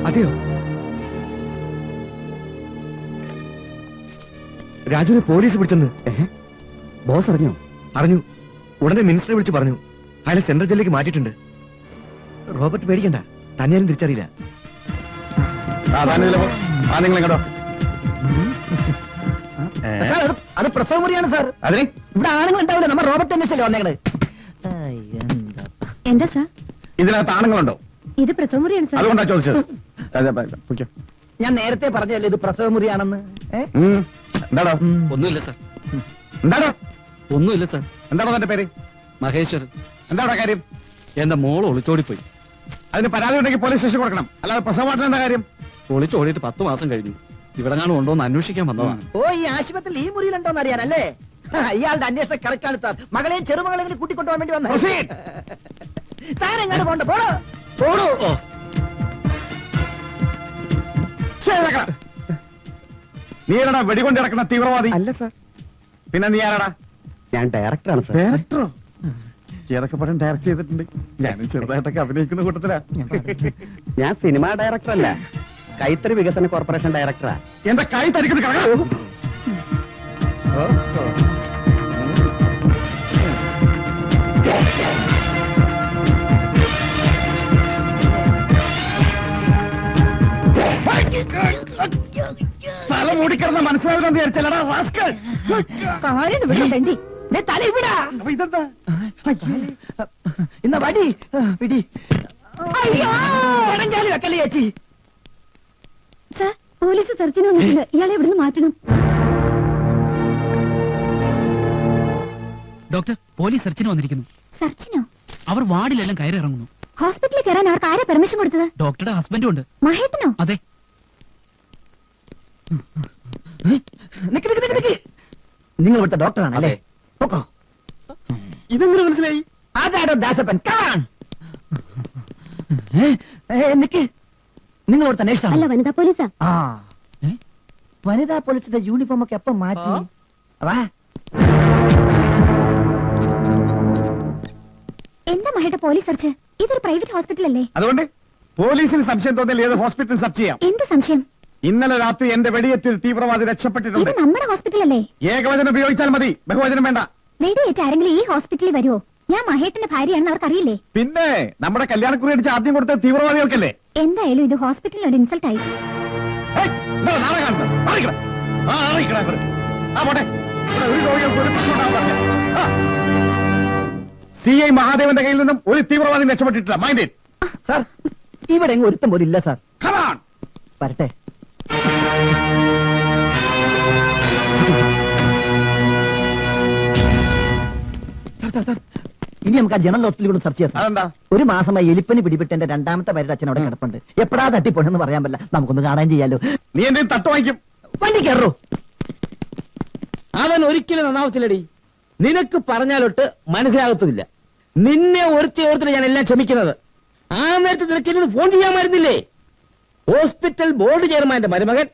അതെയോ? രാജുവിനെ police പിടിച്ചെന്ന് boss അറിഞ്ഞോ? അറിഞ്ഞു. ഉടനെ മിനിസ്റ്ററെ വിളിച്ച് പറഞ്ഞു. അയാളെ സെൻട്രൽ ജയിലിലേക്ക് മാറ്റിയിട്ടുണ്ട്. റോബർട്ട് പേടിക്കണ്ട, തന്നെയാരും തിരിച്ചറിയില്ല. അത് പ്രസവ മുറിയാണ് സാർ. അതിന് ഇവിടെ ആണുങ്ങൾ ഉണ്ടാവില്ല, നമ്മൾ റോബർട്ട് അന്വേഷിച്ചല്ലേ വന്നേക്കണേ. എന്താ സാർ? ഇതിനകത്ത് ആണുങ്ങളുണ്ടോ? ഇത് പ്രസവ മുറിയാണ് സാർ. അതുകൊണ്ടാ ചോദിച്ചത്. ഞാൻ നേരത്തെ പറഞ്ഞല്ലേ ഇത് പ്രസവ മുറിയാണെന്ന്. എന്താടോ? ഒന്നുമില്ല സാർ. എന്താടോ? ഒന്നുമില്ല സാർ. എന്താണോ തന്റെ പേര്? മഹേശ്വരൻ. എന്താടാ കാര്യം? എന്റെ മോള് ഒളിച്ചോടിപ്പോയി. അതിന് പരാതി ഉണ്ടെങ്കിൽ പോലീസ് സ്റ്റേഷൻ കൊടുക്കണം, അല്ലാതെ പ്രസവമായിട്ട് എന്താ കാര്യം? ഒളിച്ചോടിയിട്ട് 10 മാസം കഴിഞ്ഞു. ഇവിടെ കാണും ഉണ്ടോന്ന് അന്വേഷിക്കാൻ വന്നതാണ്. ഓ, ഈ ആശുപത്രിയിൽ ഈ മുറിയിലുണ്ടോന്ന് അറിയാനല്ലേ? ഇയാളുടെ അന്വേഷണം കറക്റ്റ് ആണ് സാർ. മകളെയും ചെറുമകളെയും കൂട്ടിക്കൊണ്ടുപോകാൻ വേണ്ടി വന്ന താനെങ്ങാണ് പോണ്ട. പോടോ. നീ ആരാടാ വെടികൊണ്ട് കിടക്കുന്ന തീവ്രവാദി? അല്ല സാർ. പിന്നെ നീ ആരാടാ? ഞാൻ ഡയറക്ടറാണ് സാർ. ഡയറക്ടറോ? ഏതൊക്കെ പടം ഡയറക്ട് ചെയ്തിട്ടുണ്ട്? ഞാനും ചെറുതായിട്ടൊക്കെ അഭിനയിക്കുന്ന കൂട്ടത്തിലാ. ഞാൻ സിനിമ ഡയറക്ടർ അല്ല, കൈത്തറി വികസന കോർപ്പറേഷൻ ഡയറക്ടറാ. എന്റെ കൈ തരിക്കുന്നത് കിടക്കണം. തല മൂടിക്കിടന്ന മനസ്സിലാവില്ലെന്ന് വിചാരിച്ചല്ലടാ റാസ്കൽ. തല ഇവിടാ. ഇതെന്താ? ഇന്ന വടി പിടി. വെക്കല്ലേ ചേച്ചി. സാർ, പോലീസ് സെർച്ചിന് വന്നിട്ടുണ്ട്. ഇയാളെ ഇവിടുന്ന് മാറ്റണം. ഡോക്ടർ, പോലീസ് സെർച്ചിന് വന്നിരിക്കുന്നു. സെർച്ചിനോ? അവർ വാർഡിലെല്ലാം കയറി ഇറങ്ങുന്നു. ഹോസ്പിറ്റലിൽ കയറാൻ അവർക്ക് ആരാ പെർമിഷൻ കൊടുത്തത്? ഡോക്ടറുടെ ഹസ്ബൻഡും ഉണ്ട്. മഹേട്ടനോ? അതെ. നിങ്ങൾ ഇവിടുത്തെ ഡോക്ടറാണ് അല്ലേ? ഇതെങ്ങനെ മനസ്സിലായി? അതാടോ ദാസപ്പൻ. നിക്ക്, നിങ്ങൾ ഇവിടുത്തെ അല്ല, നേഴ്സാണ്? വനിതാ പോലീസാ. ആ, വനിതാ പോലീസിന്റെ യൂണിഫോം ഒക്കെ എപ്പം മാറ്റി? വാ. എന്താ മഹേട്ട പോലീസ് സെർച്ച്? ഇതൊരു പ്രൈവറ്റ് ഹോസ്പിറ്റൽ അല്ലേ? അതുകൊണ്ട് പോലീസിന് സംശയം തോന്നിയാൽ ഏത് ഹോസ്പിറ്റൽ സെർച്ച് ചെയ്യാം. എന്ത് സംശയം? ഇന്നലെ രാത്രി എന്റെ വെടിയേറ്റൊരു തീവ്രവാദി രക്ഷപ്പെട്ടിട്ടുണ്ട്. ഇത് നമ്മുടെ ഹോസ്പിറ്റൽ അല്ലേ? ഏകവചനം ഉപയോഗിച്ചാൽ മതി, ബഹുവചനം വേണ്ട. വെടിയേറ്റ് ആരെങ്കിലും ഈ ഹോസ്പിറ്റലിൽ വരുമോ? ഞാൻ മഹേട്ടന്റെ ഭാര്യയാണെന്ന് അവർക്കറിയില്ലേ? പിന്നെ നമ്മുടെ കല്യാണക്കുറി അടിച്ച് ആദ്യം കൊടുത്ത തീവ്രവാദികൾക്കല്ലേ? എന്തായാലും ഇത് ഹോസ്പിറ്റലിൽ ഒരു ഇൻസൾട്ട് ആയി. CI മഹാദേവന്റെ കയ്യിൽ നിന്നും ഒരു തീവ്രവാദി രക്ഷപ്പെട്ടിട്ടില്ല. Mind it. സാർ, ഇവിടെ എങ്ങും ഒരുത്തം പോലും ഇല്ല സാർ. വരട്ടെ. സാർ, ഇനി നമുക്ക് ആ ജനറൽ ഹോസ്പിറ്റലിൽ കൂടെ സെർച്ച് ചെയ്യാം. അതെന്താ? ഒരു മാസമായി എലിപ്പനി പിടിപെട്ട് എന്റെ രണ്ടാമത്തെ പേരുടെ അച്ഛൻ അവിടെ കിടപ്പുണ്ട്. എപ്പോഴാ തട്ടിപ്പോണെന്ന് പറയാൻ പറ്റില്ല. നമുക്കൊന്ന് കാണാൻ ചെയ്യാലോ. നീ എന്റെ തട്ട് വാങ്ങിക്കും. വണ്ടി കയറോ? അവൻ ഒരിക്കലും നന്നാവത്തില്ലടി. നിനക്ക് പറഞ്ഞാലൊട്ട് മനസ്സിലാകത്തുമില്ല. നിന്നെ ഓർത്തിട്ട് ഞാൻ എല്ലാം ക്ഷമിക്കുന്നത്. ആ നേരത്തെ നിനക്ക് ഫോൺ ചെയ്യാമായിരുന്നില്ലേ? ഹോസ്പിറ്റൽ ബോർഡ് ചെയർമാന്റെ മരുമകൻ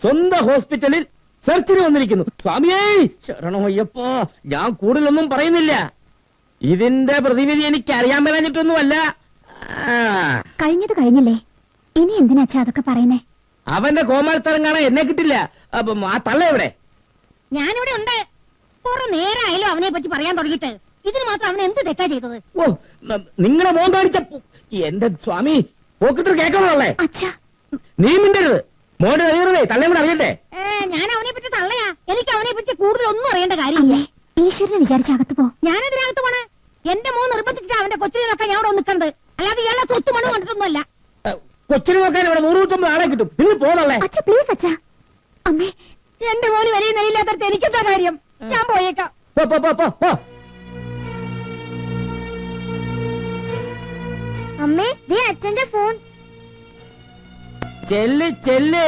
സ്വന്തം ഹോസ്പിറ്റലിൽ സെർച്ചിന് വന്നിരിക്കുന്നു. സ്വാമിയേ ശരണോ അയ്യപ്പോ, ഞാൻ കൂടുതലൊന്നും പറയുന്നില്ല. ഇതിന്റെ പ്രതിവിധി എനിക്ക് അറിയാൻ മേലാഞ്ഞിട്ടൊന്നുമല്ല. കഴിഞ്ഞത് കഴിഞ്ഞില്ലേ, ഇനി എന്തിനാച്ചാ അതൊക്കെ പറയുന്നേ? അവന്റെ കോമാളിത്തരം കാണാൻ എന്നെ കിട്ടില്ല. ആ തള്ള എവിടെ? ഞാനിവിടെ ഉണ്ട്. കുറെ നേരമായാലും അവനെ പറ്റി പറയാൻ തുടങ്ങിയിട്ട്. ഇതിന് മാത്രം അവൻ എന്ത് തെറ്റാ ചെയ്തത്? ഓ, നിങ്ങളെ മോൻ കാണിച്ച എന്റെ സ്വാമി പോക്കത്തിൽ കേൾക്കണല്ലേ? അച്ഛാ, നീ മിണ്ടരുത്. മോന്റെ അറിയരുതേ, തള്ളേ കൂടെ അറിയട്ടെ. ഞാൻ അവനെ പറ്റി തള്ളയാ. എനിക്ക് അവനെ പറ്റി കൂടുതലൊന്നും അറിയേണ്ട കാര്യമില്ലേ? ഈശ്വരനെ വിചാരിച്ച അകത്ത് പോ. ഞാനെതിനകത്ത് പോണേ? എന്റെ മോൻ നിർബന്ധിച്ചിട്ട് അവന്റെ കൊച്ചിനെ നോക്കാൻ ഞാൻ ഇവിടെ നിൽക്കുന്നത്. അല്ലാതെ ഇയാളെ സ്വത്ത് മണ്ണ് കണ്ടിട്ടൊന്നുമല്ല. കൊച്ചിനെ നോക്കാൻ ഇവിടെ 100 ആളെ കിട്ടും. നിങ്ങൾ പോന്നല്ലേ? അച്ഛാ പ്ലീസ് അച്ഛാ. അമ്മേ, എന്റെ മോന് വരെ നിലയില്ലാത്തടത്ത് എനിക്കെന്താ കാര്യം? ഞാൻ പോയേക്കാം. അമ്മേ, ദേ അച്ഛന്റെ ഫോൺ. ചെല്ല് ചെല്ല്,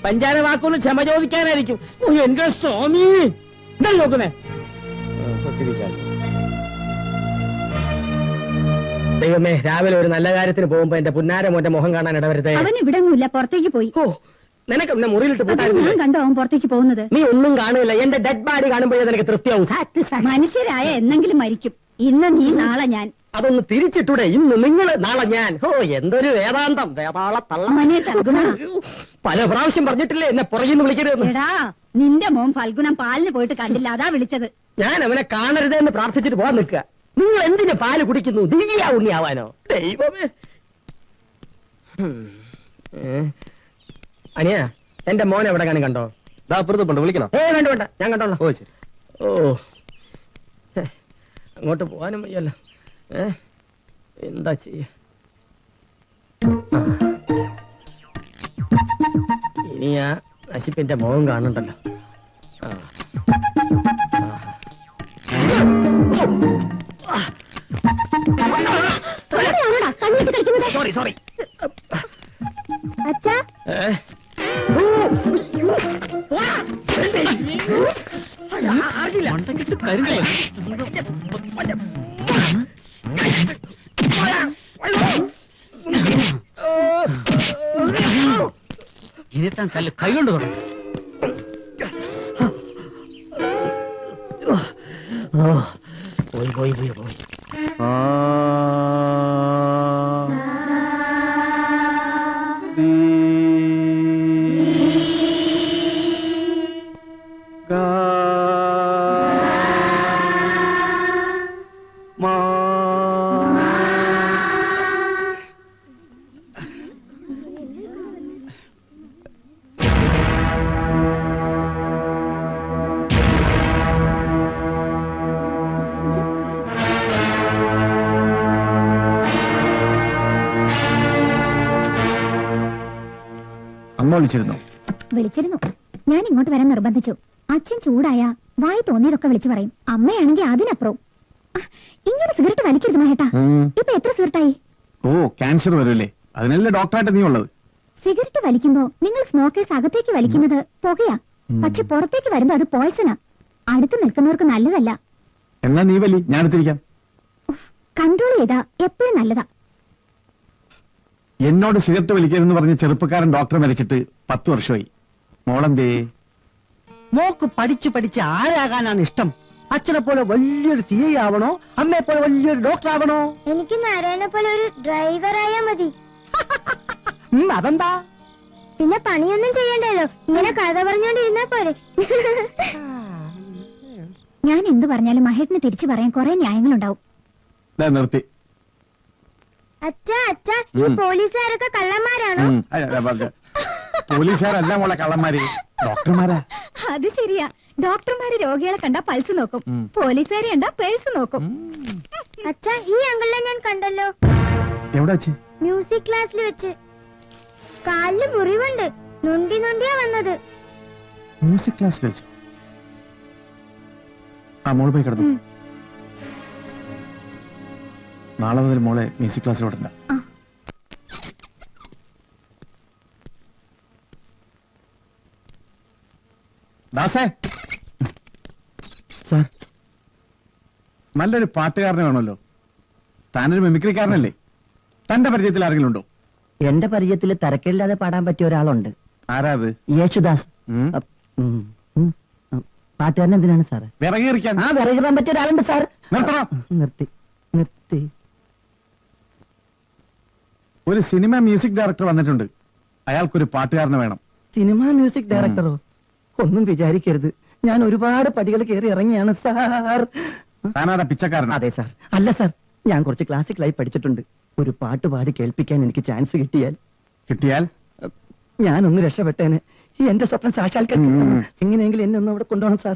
പഞ്ചാര വാക്കൊന്നും ക്ഷമ ചോദിക്കാനായിരിക്കും. എന്റെ സ്വാമി, എന്താ നോക്കുന്നേ? കൊച്ചു വിശ്വാസം. ദൈവമേ, രാവിലെ ഒരു നല്ല കാര്യത്തിന് പോകുമ്പോ എന്റെ പുന്നാര മോന്റെ മുഖം കാണാൻ ഇടവരുത്തേ. അവൻ ഇവിടെ ഒന്നുമില്ല, പുറത്തേക്ക് പോയി. ഓ, നിനക്ക് എന്നെ മുറിയിലിട്ട് പോട്ടായിരുന്നു. കണ്ടോ അവൻ പുറത്തേക്ക് പോകുന്നത്? നീ ഒന്നും കാണുന്നില്ല. എന്റെ ഡെഡ് ബോഡി കാണുമ്പോഴേ നിനക്ക് തൃപ്തിയാവും. മനുഷ്യരായ എന്നെങ്കിലും മരിക്കും. ഇന്ന് നീ, നാളെ ഞാൻ. അതൊന്ന് തിരിച്ചിട്ടൂടെ? ഇന്ന് നിങ്ങൾ, നാളെ ഞാൻ. ഓ, എന്തൊരു വേദാന്തം, വേതാള തള്ള. മോനെ ഫൽഗുണ. പല പ്രാവശ്യം പറഞ്ഞിട്ടില്ലേ എന്നെ പുറകിന്ന് വിളിക്കരുതെന്ന്. എടാ, നിന്റെ മോൻ ഫൽഗുണം പാലിന് പോയിട്ട് കണ്ടില്ല, അതാ വിളിച്ചത്. ഞാൻ അവനെ കാണരുതേ എന്ന് പ്രാർത്ഥിച്ചിട്ട് പോകാൻ നിൽക്കുക. നിങ്ങൾ എന്തിനു പാല് കുടിക്കുന്നു? ദിവ്യ ഉണ്ണിയാവാനോ? ദൈവമേ. അനിയ, എന്റെ മോനെ എവിടെ കാണും കണ്ടോ? അപ്പുറത്തുണ്ട്, വിളിക്കണം. വേണ്ട വേണ്ട, ഞാൻ കണ്ടോളാം. ഓ ശരി. ഓ, അങ്ങോട്ട് പോവാനും വയ്യല്ലോ. എന്താ ചെയ്യ? ഇനി ആ നശിപ്പിന്റെ മുഖം കാണണ്ടല്ലോ. Sorry sorry. അച്ഛാ, മണ്ടക്കിട്ട് കരിഞ്ഞ ഇനി താൻ കല്ല് കൈകൊണ്ട് തുടങ്ങി. പോയി പോയി പോയി പോയി. അമ്മ വിളിച്ചിരുന്നു? വിളിച്ചിരുന്നു. ഞാൻ ഇങ്ങോട്ട് വരാൻ നിർബന്ധിച്ചു. അച്ഛൻ ചൂടായ വായി തോന്നിയതൊക്കെ വിളിച്ചു പറയും. അമ്മയാണെങ്കിൽ അതിനപ്പുറവും. ഇങ്ങനെ സിഗരറ്റ് വലിക്കരുത് മഹേട്ടാ. ഇപ്പൊ എത്ര സിഗരറ്റായി? ഓ, ക്യാൻസർ വരുമല്ലേ, അതിനല്ലേ ഡോക്ടറായിട്ട് നീ ഉള്ളത്. സിഗരറ്റ് വലിക്കുമ്പോ നിങ്ങൾ സ്മോക്കേഴ്സ് അകത്തേക്ക് വലിക്കുന്നത് പുകയാ, പക്ഷെ പുറത്തേക്ക് വരുമ്പോ അത് പോയ്സനാ. അടുത്ത് നിൽക്കുന്നവർക്ക് നല്ലതല്ല. എന്നാ നീ വലി, ഞാൻ എടുത്തിരിക്കാം. കൺട്രോൾ ചെയ്താ എപ്പോഴും നല്ലതാ. എന്നോട് സിഗരറ്റ് വലിക്കരുതെന്ന് പറഞ്ഞ ചെറുപ്പക്കാരൻ ഡോക്ടർ മരിച്ചിട്ട് 10 വർഷമായി. മോളെന്തേ? മോക്ക് പഠിച്ച് പഠിച്ച് ആരാകാനാണ് ഇഷ്ടം? അച്ഛനെ പോലെ വലിയൊരു CI ആവണോ, അമ്മയെ പോലെ വലിയൊരു ഡോക്ടർ ആവണോ? എനിക്ക് നാരായണനെ പോലെ ഒരു ഡ്രൈവറായാ മതി. അതെന്താ? പിന്നെ പണിയൊന്നും ചെയ്യണ്ടല്ലോ, ഇങ്ങനെ കഥ പറഞ്ഞോണ്ടിരുന്നാ പോരെ. ഞാൻ എന്ത് പറഞ്ഞാലും മഹേട്ടിന് തിരിച്ചു പറയാൻ കുറെ ന്യായങ്ങളുണ്ടാവും. നിർത്തി. അച്ഛാ അച്ഛാ, ഈ പോലീസുകാരൊക്കെ കള്ളന്മാരാണോ? പോലീസുകാരല്ല മോളെ കള്ളന്മാര്, ഡോക്ടർമാരാ. അത് ശരിയാ. ഡോക്ടർമാര് രോഗികളെ കണ്ടാ പൾസ് നോക്കും, പോലീസുകാരെ കണ്ടാ പേഴ്സ് നോക്കും. അച്ഛാ, ഈ അങ്കിളിനെ ഞാൻ കണ്ടല്ലോ. എവിടെ വെച്ച്? മ്യൂസിക് ക്ലാസ്സിൽ വെച്ച്. കാലില് മുറിവുണ്ട്, നൊണ്ടി നൊണ്ടിയാ വന്നത്. മ്യൂസിക് ക്ലാസ്സിൽ വെച്ചു? ആ, മോള് പോയി കിടന്നു. നാളെ മുതൽ മോളെ മ്യൂസിക് ക്ലാസ്സിൽ വിടണ്ട. ദാസേ, സാർ, നല്ലൊരു പാട്ടുകാരനെ വേണമല്ലോ. താനൊരു മിമിക്രിക്കാരനല്ലേ? തന്റെ പരിചയത്തിൽ ആരെങ്കിലും ഉണ്ടോ? എന്റെ പരിചയത്തിൽ തരക്കേടില്ലാതെ പാടാൻ പറ്റിയ ഒരാളുണ്ട്. ആരാത്? യേശുദാസ്. പാട്ടുകാരൻ എന്തിനാണ് സാറ്? വിറകേറിക്കാൻ. ആ, വിറകിടാൻ പറ്റിയ ഒരാളുണ്ട് സാർ. നിർത്തണം. നിർത്തി നിർത്തി. ഒരു സിനിമ മ്യൂസിക് ഡയറക്ടർ വന്നിട്ടുണ്ട്. അയാൾക്കൊരു പാട്ടുകാരനെ വേണം. സിനിമ മ്യൂസിക് ഡയറക്ടറോ? ഒന്നും വിചാരിക്കരുത്, ഞാൻ ഒരുപാട് പടികൾ കയറി ഇറങ്ങിയാണ് സാർ. താനാടാ പിച്ചക്കാരൻ? അതെ സാർ. അല്ല സാർ, ഞാൻ കുറച്ച് ക്ലാസിക്കലായി പഠിച്ചിട്ടുണ്ട്. ഒരു പാട്ട് പാടി കേൾപ്പിക്കാൻ എനിക്ക് ചാൻസ് കിട്ടിയാൽ ഞാനൊന്ന് രക്ഷപ്പെട്ടേനെ. എന്റെ സ്വപ്നം സാക്ഷാത്കരിക്കും. എങ്ങനെയെങ്കിലും എന്നെ ഒന്ന് അവിടെ കൊണ്ടുപോകണം സാർ.